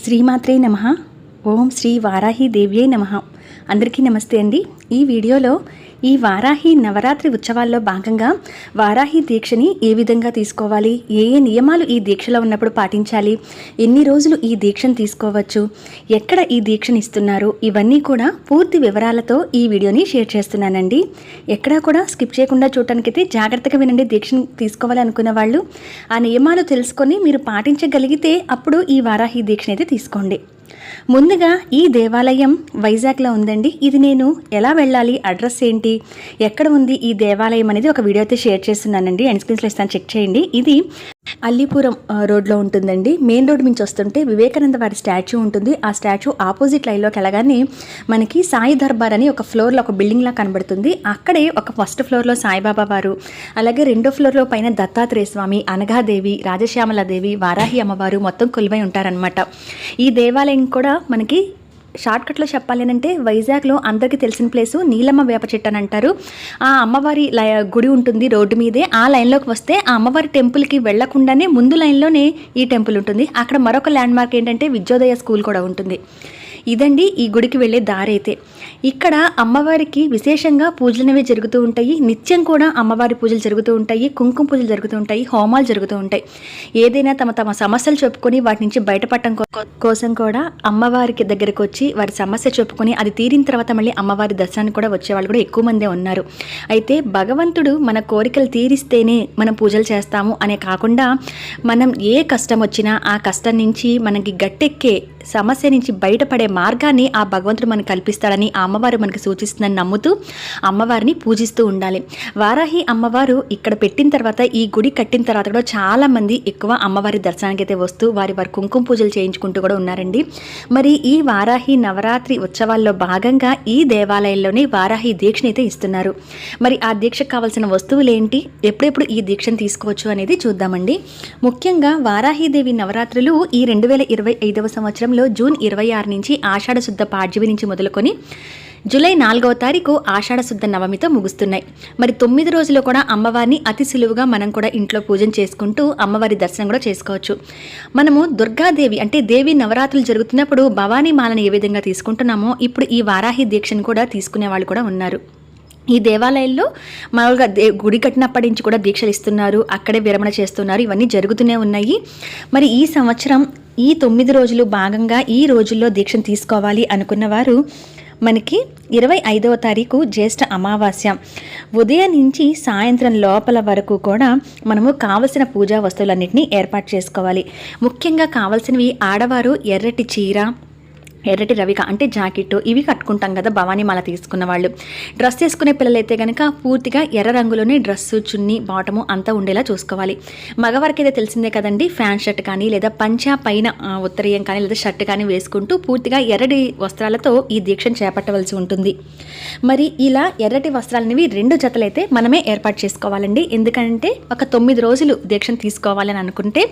శ్రీమాత్రే నమః. ఓం శ్రీ వారాహి దేవ్యే నమః. అందరికీ నమస్తే అండి. ఈ వీడియోలో ఈ వారాహి నవరాత్రి ఉత్సవాల్లో భాగంగా వారాహి దీక్షని ఏ విధంగా తీసుకోవాలి, ఏ ఏ నియమాలు ఈ దీక్షలో ఉన్నప్పుడు పాటించాలి, ఎన్ని రోజులు ఈ దీక్షను తీసుకోవచ్చు, ఎక్కడ ఈ దీక్షను ఇస్తున్నారు, ఇవన్నీ కూడా పూర్తి వివరాలతో ఈ వీడియోని షేర్ చేస్తున్నానండి. ఎక్కడా కూడా స్కిప్ చేయకుండా చూడటానికైతే జాగ్రత్తగా వినండి. దీక్షను తీసుకోవాలనుకున్న వాళ్ళు ఆ నియమాలు తెలుసుకొని మీరు పాటించగలిగితే అప్పుడు ఈ వారాహి దీక్షను అయితే తీసుకోండి. ముందుగా ఈ దేవాలయం వైజాగ్లో ఉందండి. ఇది నేను ఎలా వెళ్ళాలి, అడ్రస్ ఏంటి, ఎక్కడ ఉంది ఈ దేవాలయం అనేది ఒక వీడియో అయితే షేర్ చేస్తున్నానండి. ఎండ్ స్క్రీన్స్లో ఇస్తాను, చెక్ చేయండి. ఇది అల్లీపురం రోడ్లో ఉంటుందండి. మెయిన్ రోడ్ నుంచి వస్తుంటే వివేకానంద వారి స్టాచ్యూ ఉంటుంది. ఆ స్టాచ్యూ ఆపోజిట్ లైన్లోకి వెళ్ళగానే మనకి సాయి దర్బార్ అని ఒక ఫ్లోర్లో ఒక బిల్డింగ్లా కనబడుతుంది. అక్కడే ఒక ఫస్ట్ ఫ్లోర్లో సాయిబాబా వారు, అలాగే రెండో ఫ్లోర్లో పైన దత్తాత్రేయ స్వామి, అనఘాదేవి, రాజశ్యామలాదేవి, వారాహి అమ్మవారు మొత్తం కొలువై ఉంటారనమాట. ఈ దేవాలయం కూడా మనకి షార్ట్కట్లో చెప్పాలి అంటే వైజాగ్లో అందరికీ తెలిసిన ప్లేసు నీలమ్మ వేప చెట్టు అని అంటారు. ఆ అమ్మవారి గుడి ఉంటుంది రోడ్డు మీదే. ఆ లైన్లోకి వస్తే ఆ అమ్మవారి టెంపుల్కి వెళ్లకుండానే ముందు లైన్లోనే ఈ టెంపుల్ ఉంటుంది. అక్కడ మరొక ల్యాండ్ మార్క్ ఏంటంటే విద్యోదయ స్కూల్ కూడా ఉంటుంది. ఇదండి ఈ గుడికి వెళ్ళే దారి అయితే. ఇక్కడ అమ్మవారికి విశేషంగా పూజలు అనేవి జరుగుతూ ఉంటాయి. నిత్యం కూడా అమ్మవారి పూజలు జరుగుతూ ఉంటాయి, కుంకుమ పూజలు జరుగుతూ ఉంటాయి, హోమాలు జరుగుతూ ఉంటాయి. ఏదైనా తమ సమస్యలు చెప్పుకొని వాటి నుంచి బయటపడటం కోసం కూడా అమ్మవారికి దగ్గరకు వచ్చి వారి సమస్య చెప్పుకొని అది తీరిన తర్వాత మళ్ళీ అమ్మవారి దర్శనానికి కూడా వచ్చేవాళ్ళు కూడా ఎక్కువ మందే ఉన్నారు. అయితే భగవంతుడు మన కోరికలు తీరిస్తేనే మనం పూజలు చేస్తాము అనే కాకుండా మనం ఏ కష్టం వచ్చినా ఆ కష్టం నుంచి మనకి గట్టెక్కే సమస్య నుంచి బయటపడే మార్గాన్ని ఆ భగవంతుడు మనకు కల్పిస్తాడని ఆ అమ్మవారు మనకు సూచిస్తుందని నమ్ముతూ అమ్మవారిని పూజిస్తూ ఉండాలి. వారాహి అమ్మవారు ఇక్కడ పెట్టిన తర్వాత, ఈ గుడి కట్టిన తర్వాత కూడా చాలామంది ఎక్కువ అమ్మవారి దర్శనానికి అయితే వస్తూ వారి కుంకుమ పూజలు చేయించుకుంటూ కూడా ఉన్నారండి. మరి ఈ వారాహి నవరాత్రి ఉత్సవాల్లో భాగంగా ఈ దేవాలయంలోనే వారాహి దీక్షను అయితే ఇస్తున్నారు. మరి ఆ దీక్షకు కావాల్సిన వస్తువులు ఏంటి, ఎప్పుడెప్పుడు ఈ దీక్షను తీసుకోవచ్చు అనేది చూద్దామండి. ముఖ్యంగా వారాహిదేవి నవరాత్రులు ఈ 2025వ సంవత్సరం జూన్ 26 నుంచి ఆషాఢ శుద్ధ పాడ్యమి నుంచి మొదలుకొని జూలై 4వ తారీఖు ఆషాఢ శుద్ధ నవమితో ముగుస్తున్నాయి. మరి 9 రోజులు కూడా అమ్మవారిని అతి సులువుగా మనం కూడా ఇంట్లో పూజన చేసుకుంటూ అమ్మవారి దర్శనం కూడా చేసుకోవచ్చు. మనము దుర్గాదేవి అంటే దేవి నవరాత్రులు జరుగుతున్నప్పుడు భవానీ మాలను ఏ విధంగా తీసుకుంటున్నామో ఇప్పుడు ఈ వారాహి దీక్షను కూడా తీసుకునే వాళ్ళు కూడా ఉన్నారు. ఈ దేవాలయంలో మామూలుగా గుడి కట్టినప్పటి నుంచి కూడా దీక్షలు ఇస్తున్నారు, అక్కడే విరమణ చేస్తున్నారు, ఇవన్నీ జరుగుతూనే ఉన్నాయి. మరి ఈ సంవత్సరం ఈ 9 రోజులు భాగంగా ఈ రోజుల్లో దీక్షను తీసుకోవాలి అనుకున్న వారు మనకి 25వ తారీఖు జ్యేష్ఠ అమావాస్య ఉదయం నుంచి సాయంత్రం లోపల వరకు కూడా మనము కావలసిన పూజా వస్తువులన్నింటినీ ఏర్పాటు చేసుకోవాలి. ముఖ్యంగా కావాల్సినవి ఆడవారు ఎర్రటి చీర, ఎర్రటి రవిక అంటే జాకెట్, ఇవి కట్టుకుంటాం కదా భవానీ మాల తీసుకున్న వాళ్ళు. డ్రెస్ వేసుకునే పిల్లలైతే కనుక పూర్తిగా ఎర్ర రంగులోనే డ్రెస్సు, చున్నీ, బాటము అంతా ఉండేలా చూసుకోవాలి. మగవారికి అయితే తెలిసిందే కదండి, ఫ్యాన్ షర్ట్ కానీ లేదా పంచా పైన ఉత్తరీయం కానీ లేదా షర్ట్ కానీ వేసుకుంటూ పూర్తిగా ఎర్రటి వస్త్రాలతో ఈ దీక్షను చేపట్టవలసి ఉంటుంది. మరి ఇలా ఎర్రటి వస్త్రాలనేవి 2 జతలైతే మనమే ఏర్పాటు చేసుకోవాలండి. ఎందుకంటే ఒక 9 రోజులు దీక్షను తీసుకోవాలని అనుకుంటే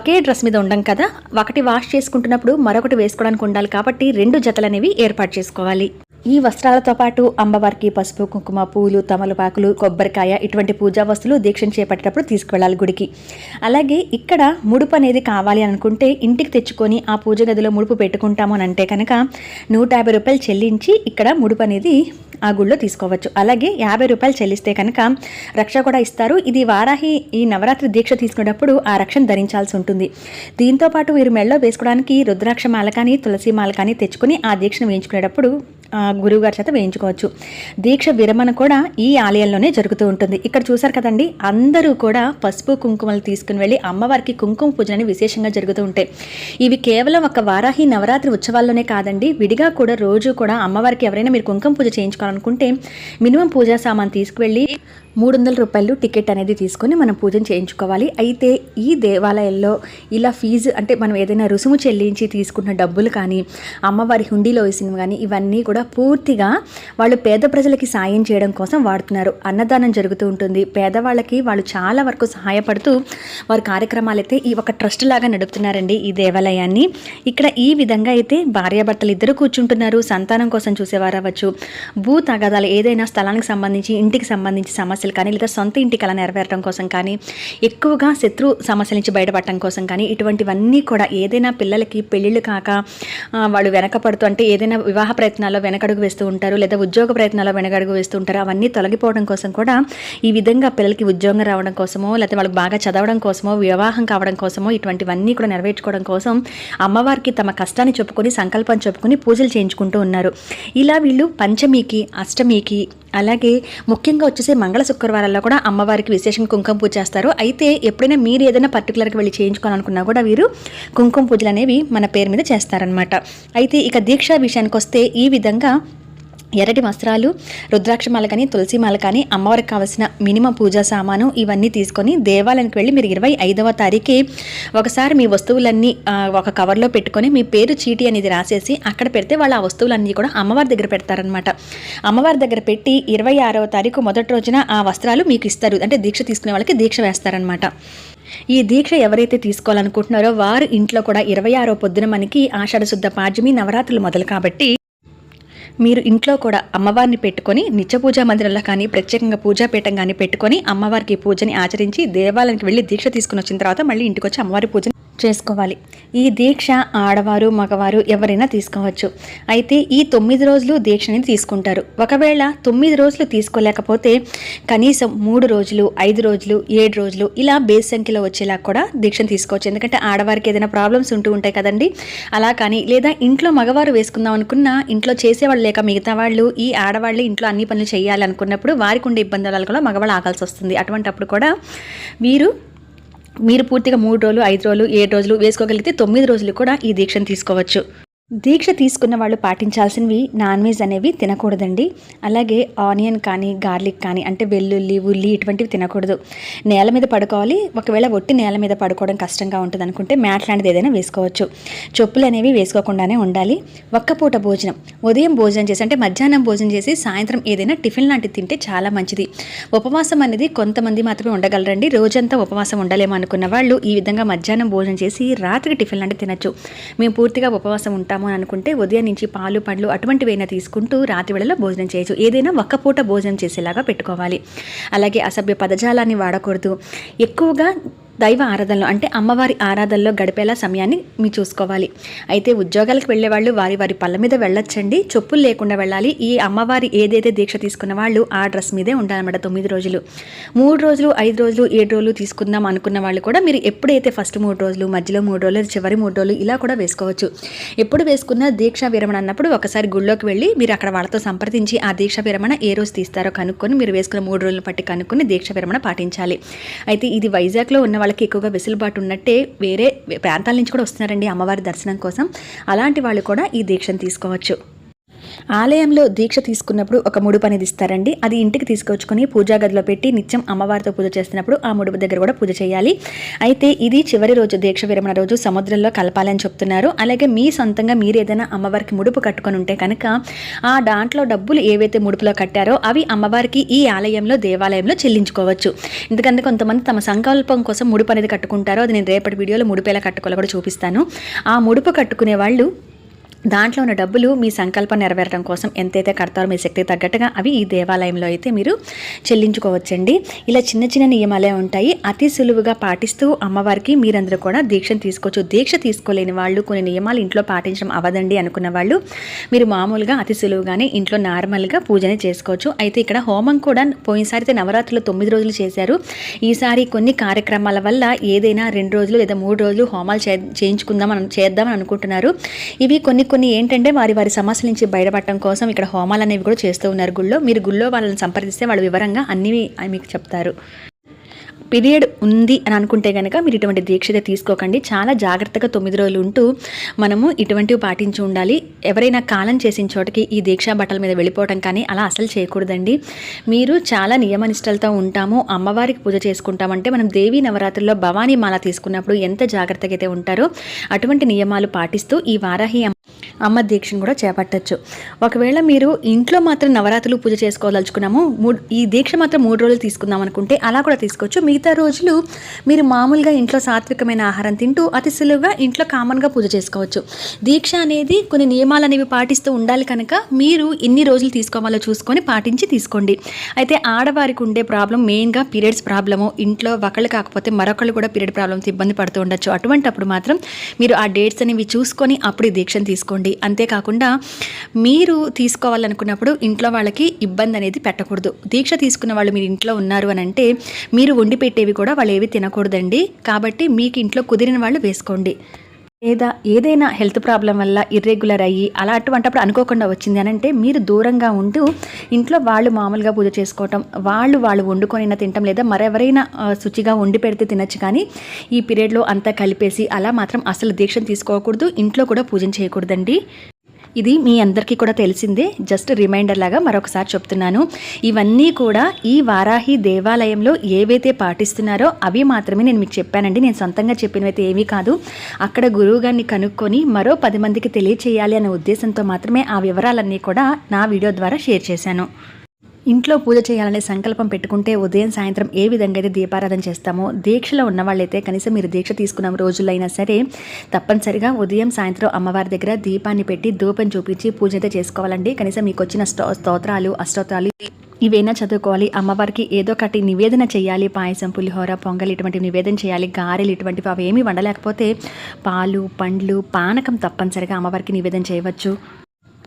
ఒకే డ్రెస్ మీద ఉండం కదా, ఒకటి వాష్ చేసుకుంటున్నప్పుడు మరొకటి వేసుకోవడానికి ఉండాలి కాబట్టి 2 జతలు అనేవి ఏర్పాటు చేసుకోవాలి. ఈ వస్త్రాలతో పాటు అమ్మవారికి పసుపు, కుంకుమ, పూలు, తమలపాకులు, కొబ్బరికాయ ఇటువంటి పూజా వస్తువులు దీక్షను చేపట్టేటప్పుడు తీసుకువెళ్ళాలి గుడికి. అలాగే ఇక్కడ ముడుపు అనేది కావాలి అనుకుంటే ఇంటికి తెచ్చుకొని ఆ పూజ గదిలో ముడుపు పెట్టుకుంటాము అని అంటే కనుక 150 రూపాయలు చెల్లించి ఇక్కడ ముడుపు అనేది ఆ గుళ్ళో తీసుకోవచ్చు. అలాగే 50 రూపాయలు చెల్లిస్తే కనుక రక్ష కూడా ఇస్తారు. ఇది వారాహి ఈ నవరాత్రి దీక్ష తీసుకునేటప్పుడు ఆ రక్షణ ధరించాల్సి ఉంటుంది. దీంతోపాటు వీరు మెళ్ళలో వేసుకోవడానికి రుద్రాక్ష మాల కానీ తులసి మాల కానీ తెచ్చుకొని ఆ దీక్షను వేయించుకునేటప్పుడు గురువుగారి చేత వేయించుకోవచ్చు. దీక్ష విరమణ కూడా ఈ ఆలయంలోనే జరుగుతూ ఉంటుంది. ఇక్కడ చూసారు కదండి, అందరూ కూడా పసుపు కుంకుమలు తీసుకుని వెళ్ళి అమ్మవారికి కుంకుమ పూజలని విశేషంగా జరుగుతూ ఉంటాయి. ఇవి కేవలం ఒక వారాహి నవరాత్రి ఉత్సవాల్లోనే కాదండి, విడిగా కూడా రోజు కూడా అమ్మవారికి ఎవరైనా మీరు కుంకుమ పూజ చేయించుకోవాలనుకుంటే మినిమం పూజా సామాన్ తీసుకువెళ్ళి 300 రూపాయలు టికెట్ అనేది తీసుకొని మనం పూజను చేయించుకోవాలి. అయితే ఈ దేవాలయంలో ఇలా ఫీజు అంటే మనం ఏదైనా రుసుము చెల్లించి తీసుకున్న డబ్బులు కానీ అమ్మవారి హుండీలో వేసినవి కానీ ఇవన్నీ కూడా పూర్తిగా వాళ్ళు పేద ప్రజలకి సాయం చేయడం కోసం వాడుతున్నారు. అన్నదానం జరుగుతూ ఉంటుంది. పేదవాళ్ళకి వాళ్ళు చాలా వరకు సహాయపడుతూ వారి కార్యక్రమాలు అయితే ఈ ఒక ట్రస్ట్ లాగా నడుపుతున్నారండి ఈ దేవాలయాన్ని. ఇక్కడ ఈ విధంగా అయితే భార్యాభర్తలు ఇద్దరు కూర్చుంటున్నారు. సంతానం కోసం చూసేవారు అవ్వచ్చు, భూ తగాదాలు ఏదైనా స్థలానికి సంబంధించి ఇంటికి సంబంధించి సమస్య సమస్యలు కానీ, లేదా సొంత ఇంటి కల నెరవేరడం కోసం కానీ, ఎక్కువగా శత్రు సమస్యల నుంచి బయటపడటం కోసం కానీ, ఇటువంటివన్నీ కూడా ఏదైనా పిల్లలకి పెళ్ళిళ్ళు కాక వాళ్ళు వెనకపడుతూ, అంటే ఏదైనా వివాహ ప్రయత్నాల్లో వెనకడుగు వేస్తూ ఉంటారు, లేదా ఉద్యోగ ప్రయత్నాల్లో వెనకడుగు వేస్తూ ఉంటారు, అవన్నీ తొలగిపోవడం కోసం కూడా ఈ విధంగా పిల్లలకి ఉద్యోగం రావడం కోసమో, లేకపోతే వాళ్ళకి బాగా చదవడం కోసమో, వివాహం కావడం కోసమో, ఇటువంటివన్నీ కూడా నెరవేర్చుకోవడం కోసం అమ్మవారికి తమ కష్టాన్ని చెప్పుకొని, సంకల్పం చెప్పుకొని పూజలు చేయించుకుంటూ ఉన్నారు. ఇలా వీళ్ళు పంచమికి, అష్టమికి, అలాగే ముఖ్యంగా వచ్చేసి మంగళ శుక్రవారాల్లో కూడా అమ్మవారికి విశేషంగా కుంకుమ పూజ చేస్తారు. అయితే ఎప్పుడైనా మీరు ఏదైనా పర్టికులర్గా వెళ్ళి చేయించుకోవాలనుకున్నా కూడా వీరు కుంకుమ పూజలు అనేవి మన పేరు మీద చేస్తారనమాట. అయితే ఇక దీక్ష విషయానికి వస్తే ఈ విధంగా ఎర్రటి వస్త్రాలు, రుద్రాక్షమాల కానీ, తులసిమాల కానీ, అమ్మవారికి కావాల్సిన మినిమం పూజా సామాను ఇవన్నీ తీసుకొని దేవాలయానికి వెళ్ళి మీరు 25వ తారీఖు ఒకసారి మీ వస్తువులన్నీ ఒక కవర్లో పెట్టుకొని మీ పేరు చీటీ అనేది రాసేసి అక్కడ పెడితే వాళ్ళు ఆ వస్తువులన్నీ కూడా అమ్మవారి దగ్గర పెడతారనమాట. అమ్మవారి దగ్గర పెట్టి 26వ తారీఖు మొదటి రోజున ఆ వస్త్రాలు మీకు ఇస్తారు. అంటే దీక్ష తీసుకునే వాళ్ళకి దీక్ష వేస్తారనమాట. ఈ దీక్ష ఎవరైతే తీసుకోవాలనుకుంటున్నారో వారు ఇంట్లో కూడా 26వ పొద్దున మనకి ఆషాఢ శుద్ధ పాడ్యమి నవరాత్రులు మొదలు కాబట్టి మీరు ఇంట్లో కూడా అమ్మవారిని పెట్టుకొని నిత్య పూజా మందిరంలో కానీ, ప్రత్యేకంగా పూజాపీఠం కానీ పెట్టుకొని అమ్మవారికి పూజని ఆచరించి దేవాలయానికి వెళ్ళి దీక్ష తీసుకుని వచ్చిన తర్వాత మళ్ళీ ఇంటికి వచ్చి అమ్మవారి పూజని చేసుకోవాలి. ఈ దీక్ష ఆడవారు, మగవారు ఎవరైనా తీసుకోవచ్చు. అయితే ఈ 9 రోజులు దీక్షని తీసుకుంటారు. ఒకవేళ 9 రోజులు తీసుకోలేకపోతే కనీసం 3 రోజులు, 5 రోజులు, 7 రోజులు ఇలా బేస్ సంఖ్యలో వచ్చేలా కూడా దీక్షను తీసుకోవచ్చు. ఎందుకంటే ఆడవారికి ఏదైనా ప్రాబ్లమ్స్ ఉంటూ ఉంటాయి కదండి, అలా కానీ, లేదా ఇంట్లో మగవారు వేసుకుందాం అనుకున్నా ఇంట్లో చేసేవాళ్ళు లేక మిగతా వాళ్ళు ఈ ఆడవాళ్ళు ఇంట్లో అన్ని పనులు చేయాలి అనుకున్నప్పుడు వారికి ఉండే ఇబ్బందుల వల్ల కూడా మగవాళ్ళు ఆగాల్సి వస్తుంది. అటువంటప్పుడు కూడా మీరు పూర్తిగా 3 రోజులు, 5 రోజులు, 7 రోజులు వేసుకోగలిగితే 9 రోజులు కూడా ఈ దీక్షను తీసుకోవచ్చు. దీక్ష తీసుకున్న వాళ్ళు పాటించాల్సినవి నాన్ వెజ్ అనేవి తినకూడదండి. అలాగే ఆనియన్ కానీ, గార్లిక్ కానీ, అంటే వెల్లుల్లి, ఉల్లి ఇటువంటివి తినకూడదు. నేల మీద పడుకోవాలి. ఒకవేళ ఒట్టి నేల మీద పడుకోవడం కష్టంగా ఉంటుంది అనుకుంటే మ్యాట్ లాంటిది ఏదైనా వేసుకోవచ్చు. చెప్పులు అనేవి వేసుకోకుండానే ఉండాలి. ఒక్కపూట భోజనం, ఉదయం భోజనం చేసి అంటే మధ్యాహ్నం భోజనం చేసి సాయంత్రం ఏదైనా టిఫిన్ లాంటిది తింటే చాలా మంచిది. ఉపవాసం అనేది కొంతమంది మాత్రమే ఉండగలరండి. రోజంతా ఉపవాసం ఉండలేము అనుకున్న వాళ్ళు ఈ విధంగా మధ్యాహ్నం భోజనం చేసి రాత్రికి టిఫిన్ లాంటివి తినచ్చు. మేము పూర్తిగా ఉపవాసం ఉంటాము అని అనుకుంటే ఉదయం నుంచి పాలు, పండ్లు అటువంటివైనా తీసుకుంటూ రాత్రి వేళలో భోజనం చేయొచ్చు. ఏదైనా ఒక్క పూట భోజనం చేసేలాగా పెట్టుకోవాలి. అలాగే అసభ్య పదజాలాన్ని వాడకూడదు. ఎక్కువగా దైవ ఆరాధనలో అంటే అమ్మవారి ఆరాధనలో గడిపేలా సమయాన్ని మీరు చూసుకోవాలి. అయితే ఉద్యోగాలకు వెళ్ళే వాళ్ళు వారి పళ్ళ మీద వెళ్ళొచ్చండి. చెప్పులు లేకుండా వెళ్ళాలి. ఈ అమ్మవారి ఏదైతే దీక్ష తీసుకున్న వాళ్ళు ఆ డ్రెస్ మీదే ఉండాలన్నమాట 9 రోజులు. 3 రోజులు, 5 రోజులు, 7 రోజులు తీసుకుందాం అనుకున్న వాళ్ళు కూడా మీరు ఎప్పుడైతే ఫస్ట్ 3 రోజులు, మధ్యలో 3 రోజులు, చివరి 3 రోజులు ఇలా కూడా వేసుకోవచ్చు. ఎప్పుడు వేసుకున్న దీక్షా విరమణ అన్నప్పుడు ఒకసారి గుళ్ళోకి వెళ్ళి మీరు అక్కడ వాళ్ళతో సంప్రదించి ఆ దీక్షా విరమణ ఏ రోజు తీస్తారో కనుక్కొని మీరు వేసుకున్న 3 రోజులను బట్టి కనుక్కొని దీక్ష విరమణ పాటించాలి. అయితే ఇది వైజాగ్లో ఉన్న వాళ్ళకి ఎక్కువగా వెసులుబాటు ఉన్నట్టే వేరే ప్రాంతాల నుంచి కూడా వస్తున్నారండి అమ్మవారి దర్శనం కోసం. అలాంటి వాళ్ళు కూడా ఈ దీక్షను తీసుకోవచ్చు. ఆలయంలో దీక్ష తీసుకున్నప్పుడు ఒక ముడుపు అనేది ఇస్తారండి. అది ఇంటికి తీసుకొచ్చుకొని పూజా గదిలో పెట్టి నిత్యం అమ్మవారితో పూజ చేస్తున్నప్పుడు ఆ ముడుపు దగ్గర కూడా పూజ చేయాలి. అయితే ఇది చివరి రోజు, దీక్ష విరమణ రోజు సముద్రంలో కలపాలని చెప్తున్నారు. అలాగే మీ సొంతంగా మీరు ఏదైనా అమ్మవారికి ముడుపు కట్టుకొని ఉంటే కనుక ఆ దాంట్లో డబ్బులు ఏవైతే ముడుపులో కట్టారో అవి అమ్మవారికి ఈ ఆలయంలో, దేవాలయంలో చెల్లించుకోవచ్చు. ఎందుకంటే కొంతమంది తమ సంకల్పం కోసం ముడుపు అనేది కట్టుకుంటారో అది నేను రేపటి వీడియోలో ముడుపు ఎలా కట్టుకోవాలో కూడా చూపిస్తాను. ఆ ముడుపు కట్టుకునే వాళ్ళు దాంట్లో ఉన్న డబ్బులు మీ సంకల్పం నెరవేరడం కోసం ఎంతైతే కడతారో మీ శక్తికి తగ్గట్టుగా అవి ఈ దేవాలయంలో అయితే మీరు చెల్లించుకోవచ్చండి. ఇలా చిన్న చిన్న నియమాలే ఉంటాయి. అతి సులువుగా పాటిస్తూ అమ్మవారికి మీరందరూ కూడా దీక్షను తీసుకోవచ్చు. దీక్ష తీసుకోలేని వాళ్ళు కొన్ని నియమాలు ఇంట్లో పాటించడం అవదండి అనుకున్న వాళ్ళు మీరు మామూలుగా అతి సులువుగానే ఇంట్లో నార్మల్గా పూజనే చేసుకోవచ్చు. అయితే ఇక్కడ హోమం కూడా పోయినసారి అయితే నవరాత్రులు 9 రోజులు చేశారు. ఈసారి కొన్ని కార్యక్రమాల వల్ల ఏదైనా 2 రోజులు లేదా 3 రోజులు హోమాలు చేద్దామని అనుకుంటున్నారు. ఇవి కొన్ని ఏంటంటే వారి సమస్యల నుంచి బయటపడటం కోసం ఇక్కడ హోమాలు అనేవి కూడా చేస్తూ ఉన్నారు గుళ్ళో. మీరు గుళ్ళో వాళ్ళని సంప్రదిస్తే వాళ్ళు వివరంగా అన్నీ మీకు చెప్తారు. పీరియడ్ ఉంది అని అనుకుంటే కనుక మీరు ఇటువంటి దీక్ష తీసుకోకండి. చాలా జాగ్రత్తగా 9 రోజులు ఉంటూ మనము ఇటువంటివి పాటించి ఉండాలి. ఎవరైనా కాలం చేసిన చోటకి ఈ దీక్షా బట్టల మీద వెళ్ళిపోవడం కానీ అలా అసలు చేయకూడదండి. మీరు చాలా నియమనిష్టలతో ఉంటాము, అమ్మవారికి పూజ చేసుకుంటామంటే మనం దేవీ నవరాత్రుల్లో భవానీ మాల తీసుకున్నప్పుడు ఎంత జాగ్రత్తగా అయితే ఉంటారో అటువంటి నియమాలు పాటిస్తూ ఈ వారాహి అమ్మ దీక్షను కూడా చేపట్టచ్చు. ఒకవేళ మీరు ఇంట్లో మాత్రం నవరాత్రులు పూజ చేసుకోదలుచుకున్నాము, ఈ దీక్ష మాత్రం 3 రోజులు తీసుకుందాం అనుకుంటే అలా కూడా తీసుకోవచ్చు. మిగతా రోజులు మీరు మామూలుగా ఇంట్లో సాత్వికమైన ఆహారం తింటూ అతి సులువుగా ఇంట్లో కామన్గా పూజ చేసుకోవచ్చు. దీక్ష అనేది కొన్ని నియమాలు అనేవి పాటిస్తూ ఉండాలి కనుక మీరు ఎన్ని రోజులు తీసుకోవాలో చూసుకొని పాటించి తీసుకోండి. అయితే ఆడవారికి ఉండే ప్రాబ్లం మెయిన్గా పీరియడ్స్ ప్రాబ్లము, ఇంట్లో ఒకళ్ళు కాకపోతే మరొకళ్ళు కూడా పీరియడ్ ప్రాబ్లమ్తో ఇబ్బంది పడుతూ ఉండొచ్చు. అటువంటప్పుడు మాత్రం మీరు ఆ డేట్స్ అనేవి చూసుకొని అప్పుడు దీక్షను తీసుకోండి. అంతేకాకుండా మీరు తీసుకోవాలనుకున్నప్పుడు ఇంట్లో వాళ్ళకి ఇబ్బంది అనేది పెట్టకూడదు. దీక్ష తీసుకున్న వాళ్ళు మీరు ఇంట్లో ఉన్నారు అని అంటే మీరు వండి పెట్టేవి కూడా వాళ్ళు ఏవి తినకూడదండి. కాబట్టి మీకు ఇంట్లో కుదిరిన వాళ్ళు వేసుకోండి. లేదా ఏదైనా హెల్త్ ప్రాబ్లం వల్ల ఇర్రెగ్యులర్ అయ్యి అలా అటువంటప్పుడు అనుకోకుండా వచ్చింది అని అంటే మీరు దూరంగా ఉంటూ ఇంట్లో వాళ్ళు మామూలుగా పూజ చేసుకోవటం, వాళ్ళు వండుకొని తినటం, లేదా మరెవరైనా శుచిగా వండి పెడితే తినచ్చు. కానీ ఈ పీరియడ్లో అంతా కలిపేసి అలా మాత్రం అసలు దీక్షను తీసుకోకూడదు, ఇంట్లో కూడా పూజన చేయకూడదండి. ఇది మీ అందరికీ కూడా తెలిసిందే, జస్ట్ రిమైండర్ లాగా మరొకసారి చెప్తున్నాను. ఇవన్నీ కూడా ఈ వారాహి దేవాలయంలో ఏవైతే పాటిస్తున్నారో అవి మాత్రమే నేను మీకు చెప్పానండి. నేను సొంతంగా చెప్పినవైతే ఏమీ కాదు. అక్కడ గురువుగారిని కనుక్కొని మరో 10 మందికి తెలియచేయాలి అనే ఉద్దేశంతో మాత్రమే ఆ వివరాలన్నీ కూడా నా వీడియో ద్వారా షేర్ చేశాను. ఇంట్లో పూజ చేయాలనే సంకల్పం పెట్టుకుంటే ఉదయం సాయంత్రం ఏ విధంగా అయితే దీపారాధన చేస్తామో, దీక్షలో ఉన్న వాళ్ళైతే కనీసం మీరు దీక్ష తీసుకున్న రోజులైనా సరే తప్పనిసరిగా ఉదయం సాయంత్రం అమ్మవారి దగ్గర దీపాన్ని పెట్టి ధూపం చూపించి పూజ అయితే చేసుకోవాలండి. కనీసం మీకు వచ్చిన స్తోత్రాలు, అష్టోత్రాలు ఇవైనా చదువుకోవాలి. అమ్మవారికి ఏదో ఒకటి నివేదన చేయాలి. పాయసం, పులిహోర, పొంగల్ ఇటువంటి నివేదన చేయాలి. గారెలు ఇటువంటివి అవి ఏమీ వండలేకపోతే పాలు, పండ్లు, పానకం తప్పనిసరిగా అమ్మవారికి నివేదన చేయవచ్చు.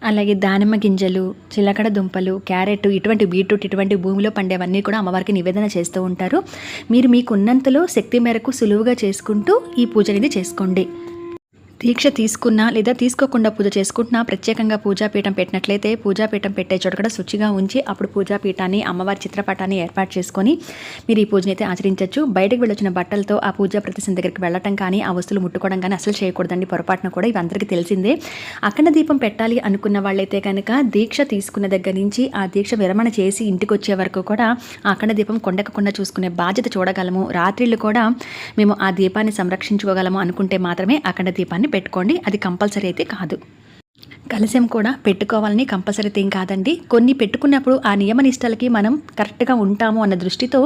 అలాగే దానిమ్మ గింజలు, చిలకడ దుంపలు, క్యారెట్, ఇటువంటి బీట్రూట్, ఇటువంటి భూమిలో పండేవన్నీ కూడా అమ్మవారికి నివేదన చేస్తూ ఉంటారు. మీరు మీకున్నంతలో శక్తి మేరకు సులువుగా చేసుకుంటూ ఈ పూజ అనేది చేసుకోండి. దీక్ష తీసుకున్నా లేదా తీసుకోకుండా పూజ చేసుకుంటున్నా ప్రత్యేకంగా పూజాపీఠం పెట్టినట్లయితే పూజాపీఠం పెట్టే చోట కూడా శుచిగా ఉంచి అప్పుడు పూజాపీఠాన్ని, అమ్మవారి చిత్రపటాన్ని ఏర్పాటు చేసుకొని మీరు ఈ పూజని అయితే ఆచరించవచ్చు. బయటకు వెళ్ళొచ్చిన బట్టలతో ఆ పూజా ప్రదేశం దగ్గరికి వెళ్ళటం కానీ, ఆ వస్తువులు ముట్టుకోవడం కానీ అసలు చేయకూడదండి, పొరపాటున కూడా. ఇవి అందరికీ తెలిసిందే. అఖండ దీపం పెట్టాలి అనుకున్న వాళ్ళైతే కనుక దీక్ష తీసుకున్న దగ్గర నుంచి ఆ దీక్ష విరమణ చేసి ఇంటికి వచ్చే వరకు కూడా ఆ అఖండ దీపం కొండకకుండా చూసుకునే బాధ్యత చూడగలము. రాత్రిళ్ళు కూడా మేము ఆ దీపాన్ని సంరక్షించుకోగలము అనుకుంటే మాత్రమే అఖండ దీపాన్ని పెట్టుకోండి. అది కంపల్సరీ అయితే కాదు. కలశం కూడా పెట్టుకోవాలని కంపల్సరీ ఏం కాదండి. కొన్ని పెట్టుకున్నప్పుడు ఆ నియమ నిష్టలకి మనం కరెక్ట్గా ఉంటాము అన్న దృష్టితో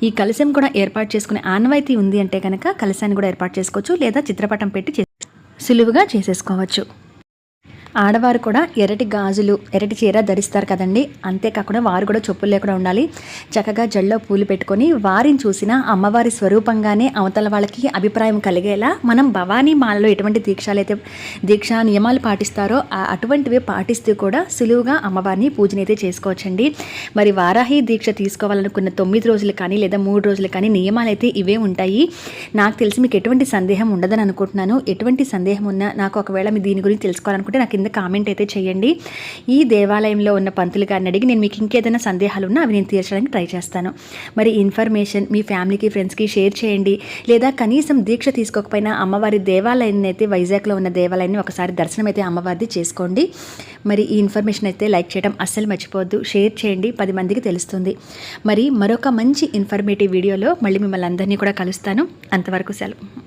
ఈ కలశం కూడా ఏర్పాటు చేసుకునే ఆనవాయితీ ఉంది అంటే కనుక కలశాన్ని కూడా ఏర్పాటు చేసుకోవచ్చు, లేదా చిత్రపటం పెట్టి సులువుగా చేసేసుకోవచ్చు. ఆడవారు కూడా ఎర్రటి గాజులు, ఎర్రటి చీర ధరిస్తారు కదండి. అంతేకాకుండా వారు కూడా చెప్పులు లేకుండా ఉండాలి. చక్కగా జల్లో పూలు పెట్టుకొని వారిని చూసిన అమ్మవారి స్వరూపంగానే అవతల వాళ్ళకి అభిప్రాయం కలిగేలా మనం భవానీ మాలలో ఎటువంటి దీక్షా నియమాలు పాటిస్తారో అటువంటివి పాటిస్తూ కూడా సులువుగా అమ్మవారిని పూజనైతే చేసుకోవచ్చండి. మరి వారాహి దీక్ష తీసుకోవాలనుకున్న 9 రోజులు కానీ లేదా 3 రోజులు కానీ నియమాలు అయితే ఇవే ఉంటాయి. నాకు తెలిసి మీకు ఎటువంటి సందేహం ఉండదని అనుకుంటున్నాను. ఎటువంటి సందేహం ఉన్నా నాకు ఒకవేళ మీ దీని గురించి తెలుసుకోవాలనుకుంటే నాకు కింద కామెంట్ అయితే చేయండి. ఈ దేవాలయంలో ఉన్న పంతులు గారిని అడిగి నేను మీకు ఇంకేదైనా సందేహాలు ఉన్నా అవి నేను తీర్చడానికి ట్రై చేస్తాను. మరి ఇన్ఫర్మేషన్ మీ ఫ్యామిలీకి, ఫ్రెండ్స్కి షేర్ చేయండి. లేదా కనీసం దీక్ష తీసుకోకపోయినా అమ్మవారి దేవాలయాన్ని అయితే, వైజాగ్లో ఉన్న దేవాలయాన్ని ఒకసారి దర్శనం అయితే అమ్మవారిది చేసుకోండి. మరి ఈ ఇన్ఫర్మేషన్ అయితే లైక్ చేయడం అస్సలు మర్చిపోవద్దు. షేర్ చేయండి, 10 మందికి తెలుస్తుంది. మరి మరొక మంచి ఇన్ఫర్మేటివ్ వీడియోలో మళ్ళీ మిమ్మల్ని అందరినీ కూడా కలుస్తాను. అంతవరకు సెలవు.